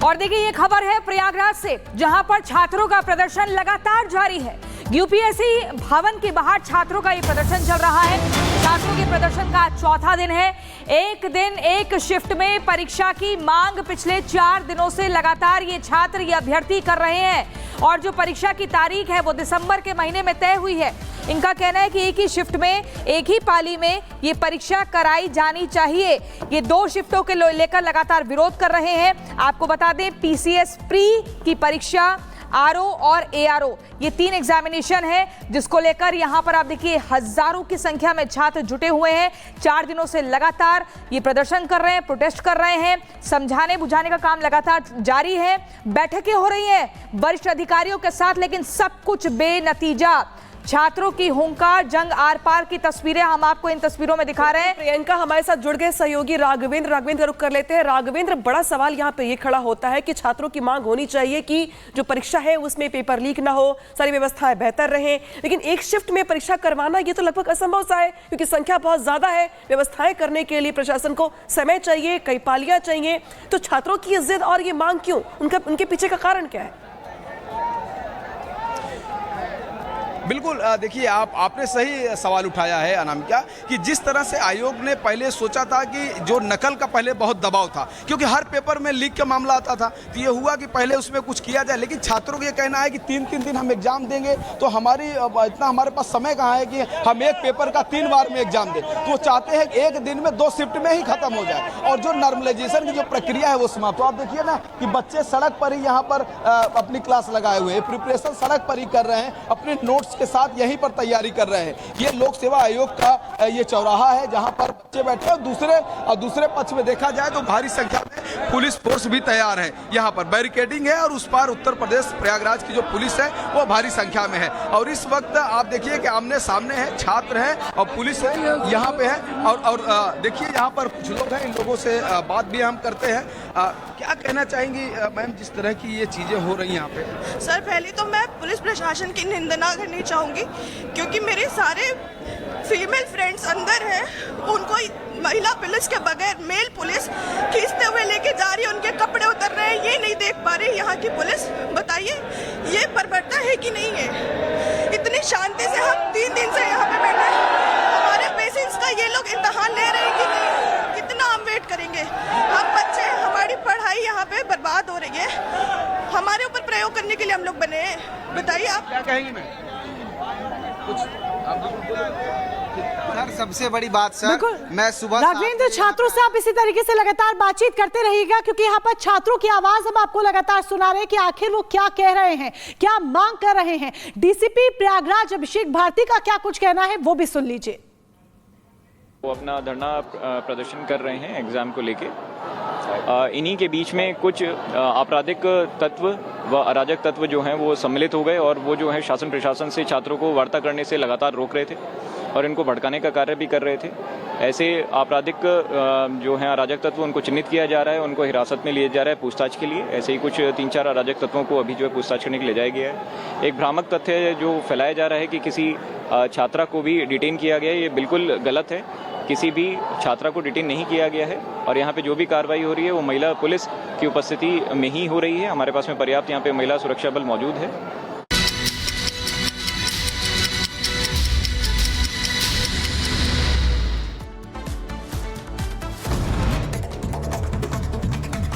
और देखिए ये खबर है प्रयागराज से, जहां पर छात्रों का प्रदर्शन लगातार जारी है। यूपीएससी भवन के बाहर छात्रों का ये प्रदर्शन चल रहा है। छात्रों के प्रदर्शन का चौथा दिन है। एक दिन एक शिफ्ट में परीक्षा की मांग पिछले 4 दिनों से लगातार ये छात्र ये अभ्यर्थी कर रहे हैं और जो परीक्षा की तारीख है वो दिसंबर के महीने में तय हुई है। इनका कहना है कि एक ही शिफ्ट में एक ही पाली में ये परीक्षा कराई जानी चाहिए। ये 2 शिफ्टों के लेकर लगातार विरोध कर रहे हैं। आपको बता दें पीसीएस प्री की परीक्षा, आरओ और एआरओ, ये 3 एग्जामिनेशन है जिसको लेकर यहां पर आप देखिए हजारों की संख्या में छात्र जुटे हुए हैं। 4 दिनों से लगातार ये प्रदर्शन कर रहे हैं, प्रोटेस्ट कर रहे हैं। समझाने बुझाने का काम लगातार जारी है। बैठकें हो रही हैं वरिष्ठ अधिकारियों के साथ, लेकिन सब कुछ बेनतीजा। छात्रों की हुंकार, जंग आर पार की तस्वीरें हम आपको इन तस्वीरों में दिखा रहे हैं। प्रियंका हमारे साथ जुड़ गए सहयोगी राघवेंद्र का रुख कर लेते हैं। राघवेंद्र, बड़ा सवाल यहाँ पे ये खड़ा होता है कि छात्रों की मांग होनी चाहिए कि जो परीक्षा है उसमें पेपर लीक ना हो, सारी व्यवस्थाएं बेहतर रहें, लेकिन एक शिफ्ट में परीक्षा करवाना ये तो लगभग असंभव सा है क्योंकि संख्या बहुत ज्यादा है। व्यवस्थाएं करने के लिए प्रशासन को समय चाहिए, कई पालियां चाहिए, तो छात्रों की जिद और ये मांग क्यों, उनके पीछे का कारण क्या है? बिल्कुल, देखिए आपने सही सवाल उठाया है अनामिका कि जिस तरह से आयोग ने पहले सोचा था कि जो नकल का पहले बहुत दबाव था क्योंकि हर पेपर में लीक का मामला आता था, तो ये हुआ कि पहले उसमें कुछ किया जाए, लेकिन छात्रों का ये कहना है कि 3-3 दिन हम एग्जाम देंगे तो इतना हमारे पास समय कहाँ है कि हम एक पेपर का 3 बार में एग्जाम दें। तो वो चाहते हैं कि एक दिन में 2 शिफ्ट में ही खत्म हो जाए और जो नॉर्मलाइजेशन की जो प्रक्रिया है वो समाप्त। तो आप देखिए ना कि बच्चे सड़क पर ही यहाँ पर अपनी क्लास लगाए हुए हैं, प्रिपरेशन सड़क पर ही कर रहे हैं, अपने नोट्स के साथ यहीं पर तैयारी कर रहे हैं। ये लोक सेवा आयोग का ये चौराहा है जहां पर बच्चे बैठे हैं। दूसरे पक्ष में देखा जाए तो भारी संख्या में पुलिस फोर्स भी तैयार है। यहाँ पर बैरिकेडिंग है और उस पार उत्तर प्रदेश प्रयागराज की जो पुलिस है वो भारी संख्या में है। और इस वक्त आप देखिए कि आमने सामने है, छात्र हैं और पुलिस है यहाँ पे है। और देखिए यहाँ पर कुछ लोग हैं, इन लोगों से बात भी हम करते हैं। क्या कहना चाहेंगी मैम जिस तरह की ये चीजें हो रही हैं यहाँ पे? सर, पहले तो मैं पुलिस प्रशासन की निंदा करनी चाहूँगी क्योंकि मेरे सारे फीमेल फ्रेंड्स अंदर हैं, उनको महिला पुलिस के बगैर मेल पुलिस खींचते हुए लेके जा रही है, उनके कपड़े उतर रहे हैं, ये नहीं देख पा रही यहाँ की पुलिस। बताइए ये बर्बरता है कि नहीं है? इतनी शांति से हम 3 दिन से यहाँ पे बैठे हैं, हमारे पेशेंट्स का ये लोग इम्तहान ले रहे हैं कि नहीं? कितना हम वेट करेंगे? हम बच्चे, हमारी पढ़ाई यहाँ पे बर्बाद हो रही है, हमारे ऊपर प्रयोग करने के लिए हम लोग बने हैं। बताइए आप क्या कहेंगे मैम? सर, सबसे बड़ी बात सर, मैं सुबह राघवेंद्र, छात्रों से आप इसी तरीके से लगातार बातचीत करते रहिएगा क्योंकि यहाँ पर छात्रों की आवाज हम आपको लगातार सुना रहे हैं कि आखिर वो क्या कह रहे हैं, क्या मांग कर रहे हैं। डीसीपी प्रयागराज अभिषेक भारती का क्या कुछ कहना है वो भी सुन लीजिए। वो अपना धरना प्रदर्शन कर रहे हैं एग्जाम को लेके। इन्हीं के बीच में कुछ आपराधिक तत्व व अराजक तत्व जो हैं वो सम्मिलित हो गए और वो जो है शासन प्रशासन से छात्रों को वार्ता करने से लगातार रोक रहे थे और इनको भड़काने का कार्य भी कर रहे थे। ऐसे आपराधिक जो हैं अराजक तत्व, उनको चिन्हित किया जा रहा है, उनको हिरासत में लिया जा रहा है पूछताछ के लिए। ऐसे ही कुछ 3-4 अराजक तत्वों को अभी जो है पूछताछ करने के लिए जाया गया है। एक भ्रामक तथ्य जो फैलाया जा रहा है कि किसी छात्रा को भी डिटेन किया गया है, ये बिल्कुल गलत है। किसी भी छात्रा को डिटेन नहीं किया गया है और यहाँ पे जो भी कार्रवाई हो रही है वो महिला पुलिस की उपस्थिति में ही हो रही है। हमारे पास में पर्याप्त यहाँ पे महिला सुरक्षा बल मौजूद है।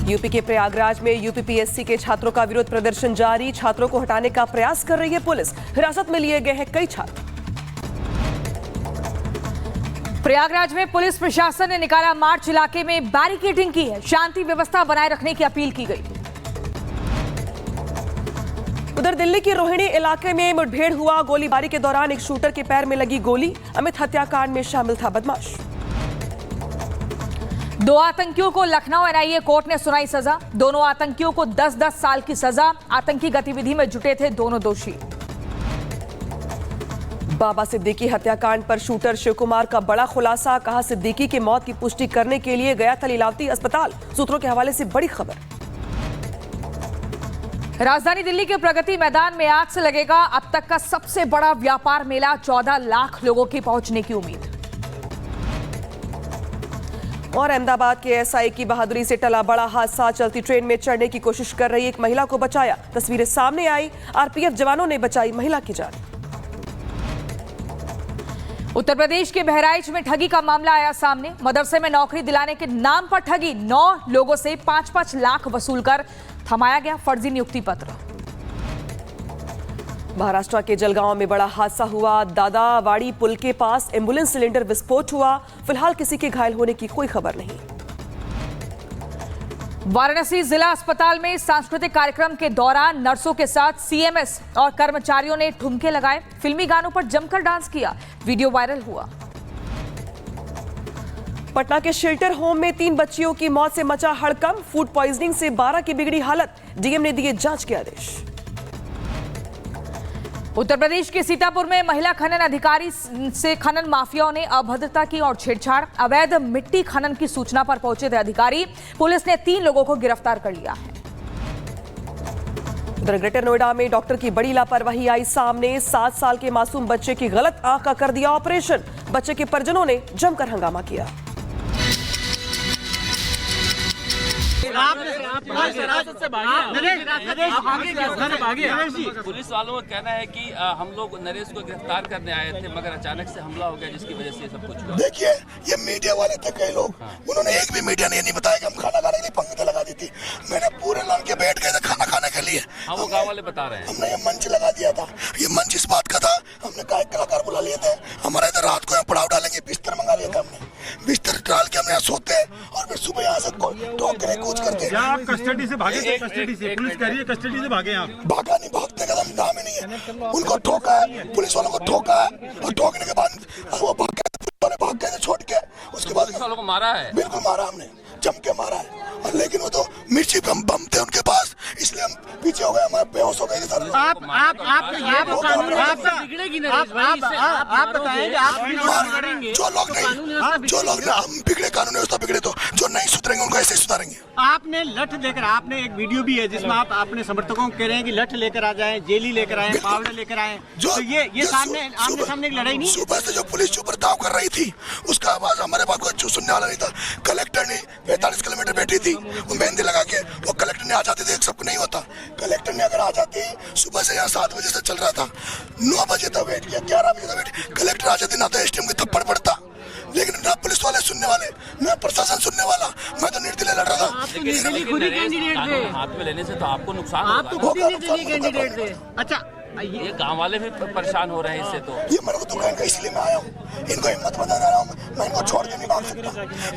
यूपी के प्रयागराज में यूपीपीएससी के छात्रों का विरोध प्रदर्शन जारी। छात्रों को हटाने का प्रयास कर रही है पुलिस। हिरासत में लिए गए हैं कई छात्र। प्रयागराज में पुलिस प्रशासन ने निकाला मार्च, इलाके में बैरिकेडिंग की है, शांति व्यवस्था बनाए रखने की अपील की गई। उधर दिल्ली के रोहिणी इलाके में मुठभेड़ हुआ। गोलीबारी के दौरान एक शूटर के पैर में लगी गोली। अमित हत्याकांड में शामिल था बदमाश। 2 आतंकियों को लखनऊ एनआईए कोर्ट ने सुनाई सजा। दोनों आतंकियों को 10-10 साल की सजा। आतंकी गतिविधि में जुटे थे दोनों दोषी। बाबा सिद्दीकी हत्याकांड पर शूटर शिव कुमार का बड़ा खुलासा। कहा सिद्दीकी की मौत की पुष्टि करने के लिए गया था लीलावती अस्पताल। सूत्रों के हवाले से बड़ी खबर। राजधानी दिल्ली के प्रगति मैदान में आज से लगेगा अब तक का सबसे बड़ा व्यापार मेला। 14 लाख लोगों की पहुंचने की उम्मीद। और अहमदाबाद के एसआई की बहादुरी से टला बड़ा हादसा। चलती ट्रेन में चढ़ने की कोशिश कर रही एक महिला को बचाया। तस्वीरें सामने आई, आरपीएफ जवानों ने बचाई महिला की जान। उत्तर प्रदेश के बहराइच में ठगी का मामला आया सामने। मदरसे में नौकरी दिलाने के नाम पर ठगी, 9 लोगों से 5-5 लाख वसूलकर थमाया गया फर्जी नियुक्ति पत्र। महाराष्ट्र के जलगांव में बड़ा हादसा हुआ। दादावाड़ी पुल के पास एम्बुलेंस सिलेंडर विस्फोट हुआ। फिलहाल किसी के घायल होने की कोई खबर नहीं। वाराणसी जिला अस्पताल में सांस्कृतिक कार्यक्रम के दौरान नर्सों के साथ सीएमएस और कर्मचारियों ने ठुमके लगाए, फिल्मी गानों पर जमकर डांस किया। वीडियो वायरल हुआ। पटना के शेल्टर होम में 3 बच्चियों की मौत से मचा हड़कंप। फूड पॉइजनिंग से 12 की बिगड़ी हालत। डीएम ने दिए जांच के आदेश। उत्तर प्रदेश के सीतापुर में महिला खनन अधिकारी से खनन माफियाओं ने अभद्रता की और छेड़छाड़। अवैध मिट्टी खनन की सूचना पर पहुंचे थे अधिकारी। पुलिस ने 3 लोगों को गिरफ्तार कर लिया है। उधर ग्रेटर नोएडा में डॉक्टर की बड़ी लापरवाही आई सामने। 7 साल के मासूम बच्चे की गलत आंख का कर दिया ऑपरेशन। बच्चे के परिजनों ने जमकर हंगामा किया। पुलिस वालों का कहना है कि हम लोग नरेश को गिरफ्तार करने आए थे, मगर अचानक से हमला हो गया, जिसकी वजह से ये सब कुछ हुआ। देखिए, ये मीडिया वाले थे कई लोग, उन्होंने एक भी मीडिया ने नहीं बताया कि हम खाना खाने के लिए पंक्ति लगा दी थी। मैंने पूरे लाइन के बैठ गए थे खाना खाने के लिए। वो गाँव वाले बता रहे हैं हमने ये मंच लगा दिया था। ये मंच इस बात का था, हमने कहा कलाकार बुला लिए थे। हमारे इधर रात को यहाँ पड़ाव डालेंगे, बिस्तर मंगा लिया था हमने। बिस्तर डाल के हमने यहाँ सोते और फिर सुबह यहाँ से ठोकरे कूच करते। आप कस्टडी से भागे थे? कस्टडी से पुलिस कह रही है कस्टडी से भागे आप? भागा नहीं, भागने का नाम ही नहीं है। उनको ठोका है, पुलिस वालों को ठोका है और ठोकने के बाद वो भाग गए थे छोड़ के। उसके बाद पुलिस वालों को मारा है। बिल्कुल मारा, हमने जम के मारा है। और लेकिन वो तो मिर्ची बम थे उनके पास, इसलिए हम पीछे हो गए, हमारे बेहोश हो गए सर। आप बिगड़ेगी ना, आप बताएंगे जो लोग ना हम बिगड़े कानून व्यवस्था बिगड़े, तो जो नहीं सुधरेंगे उनको ऐसे सुधारेंगे। आपने लठ लेकर, आपने एक वीडियो भी है जिसमें आप अपने समर्थकों को कह रहे हैं कि लठ लेकर आ जाएं, जेली लेकर आए, पावडर लेकर आए। तो ये सामने आमने सामने एक लड़ाई नहीं? सुबह से जो पुलिस जो बर्ताव कर रही थी उसका आवाज हमारे पास कोई सुनने वाला नहीं था। कलेक्टर ने 45 किलोमीटर बैठी थी, वो मेहंदी लगा के वो कलेक्टर ने आ जाते थे। सबको नहीं होता, कलेक्टर ने अगर आ जाती, सुबह से यहाँ 7 बजे से चल रहा था, 9 बजे तक वेट किया, 11 बजे तक वेट। कलेक्टर आ जाते ना तो एसडीएम के थप्पड़ पड़ता, लेकिन ना पुलिस वाले सुनने वाले, ना प्रशासन सुनने वाला। मैं तो निर्दलीय लड़ रहा था। हाथ में लेने से तो आपको नुकसान, आप तो खुद ही निर्दलीय कैंडिडेट थे। अच्छा, ये गांव वाले भी परेशान हो रहे हैं इससे। तो ये मेरे को दुकान का इसलिए मैं आया हूँ, इनको हिम्मत बता रहा हूँ। मैं इनको छोड़ के नहीं भाग सकता,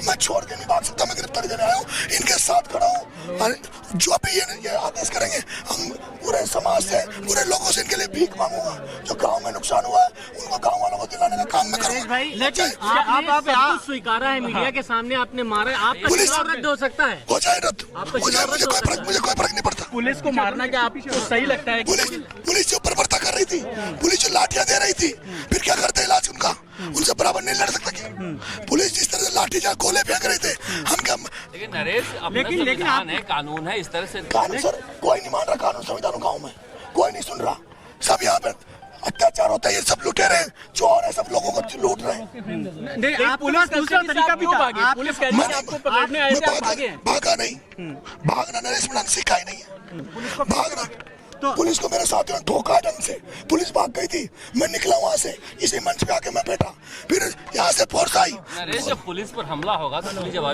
मैं छोड़ के नहीं भाग सकता। मैं गिरफ्तारी देने आया हूँ, इनके साथ खड़ा हूँ। जो भी ये आदेश करेंगे, हम पूरे समाज से, पूरे लोगों से इनके लिए भीख मांगूंगा। जो गाँव में नुकसान हुआ है उनको गाँव वालों को दिलाने का काम मैं करूँगा। आप स्वीकारा है मीडिया के सामने, आपने मारा, आपका चुनाव रद्द हो सकता है। हो जाए रद्द, हो जाए, मुझे कोई फर्क नहीं पड़ता। पुलिस को मारना क्या आपको सही लगता है? पुलिस जो बर्बरता कर रही थी, पुलिस जो लाठियां दे रही थी, फिर क्या करते इलाज उनका? उनसे बराबर नहीं लड़ सकता क्या? पुलिस जिस तरह से लाठी जा गोले फेंक रहे थे, हम क्या? लेकिन नरेश, संविधान है, कानून है, इस तरह से कानून सर कोई नहीं मान रहा। कानून संविधान गाँव में कोई नहीं सुन रहा। सब यहाँ पे अत्याचार होता है, ये सब लुटेरे हैं, चोर है, सब लोगों को लूट रहे हैं। पुलिस दूसरा तरीका भी था। पुलिस कह रही है आपको पकड़ने आए थे, आप भागे? भागा नहीं, भागना नरेश मैंने सीखा ही नहीं है भागना। पुलिस को मेरे साथियों ने धोखा ढंग से, पुलिस भाग गई थी, मैं निकला वहाँ से, इसी मंच पे आके मैं बैठा, फिर यहाँ से फोर्स आई। नरेश, जब पुलिस पर हमला होगा तो पुलिस जवाब